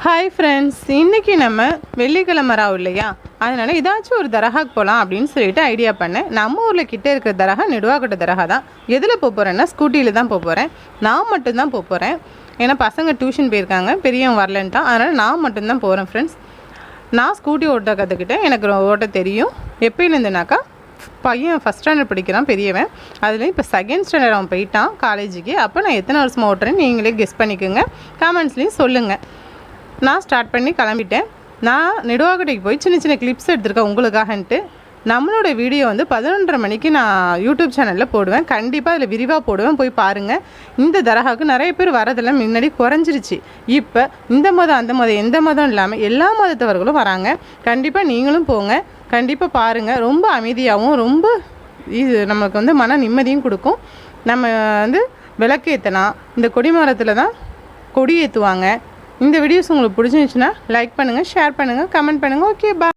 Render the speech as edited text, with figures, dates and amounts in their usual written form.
Hi friends, இன்றைக்கி நம்ம வெள்ளிக்கிழமை ராவு இல்லையா, அதனால் ஏதாச்சும் ஒரு தர்காக்கு போகலாம் அப்படின்னு சொல்லிட்டு ஐடியா பண்ணேன். நம்ம ஊரில் கிட்டே இருக்கிற தர்கா நெடுவாக்கட்ட தர்கா தான். எதில் போக போகிறேன்னா ஸ்கூட்டியில் தான் போக போகிறேன். நான் மட்டும்தான் போக போகிறேன். ஏன்னா பசங்க டியூஷன் போயிருக்காங்க, பெரியவங்க வரலன்ட்டான். அதனால் நான் மட்டும்தான் போகிறேன் ஃப்ரெண்ட்ஸ். நான் ஸ்கூட்டி ஓட்ட கற்றுக்கிட்டேன், எனக்கு ஓட்ட தெரியும். எப்போலேருந்துனாக்கா பையன் ஃபஸ்ட் ஸ்டாண்டர்ட் படிக்கிறான் பெரியவன். அதுலேயும் இப்போ செகண்ட் ஸ்டாண்டர்ட் அவன் போயிட்டான் காலேஜுக்கு. அப்போ நான் எத்தனை வருஷமாக ஓட்டுறேன்னு நீங்களே கெஸ் பண்ணிக்கோங்க, கமெண்ட்ஸ்லேயும் சொல்லுங்கள். நான் ஸ்டார்ட் பண்ணி கிளம்பிட்டேன். நான் நெடுவாக்கட்டைக்கு போய் சின்ன சின்ன கிளிப்ஸ் எடுத்திருக்கேன் உங்களுக்காகன்ட்டு. நம்மளோட வீடியோ வந்து 11:30 மணிக்கு நான் யூடியூப் சேனலில் போடுவேன். கண்டிப்பாக அதில் விரிவாக போடுவேன், போய் பாருங்கள். இந்த தர்காவுக்கு நிறைய பேர் வரதெல்லாம் முன்னாடி குறைஞ்சிருச்சு. இப்போ இந்த மதம் அந்த மதம் எந்த மதம் இல்லாமல் எல்லா மதத்தவர்களும் வராங்க. கண்டிப்பாக நீங்களும் போங்க, கண்டிப்பாக பாருங்கள். ரொம்ப அமைதியாகவும் ரொம்ப இது நமக்கு வந்து மன நிம்மதியும் கொடுக்கும். நம்ம வந்து விளக்கு ஏற்றினா இந்த கொடிமரத்தில் தான் கொடி ஏற்றுவாங்க. இந்த வீடியோஸ் உங்களுக்கு பிடிச்சிருந்துச்சுன்னா லைக் பண்ணுங்கள், ஷேர் பண்ணுங்கள், கமெண்ட் பண்ணுங்கள். ஓகே, பாய்.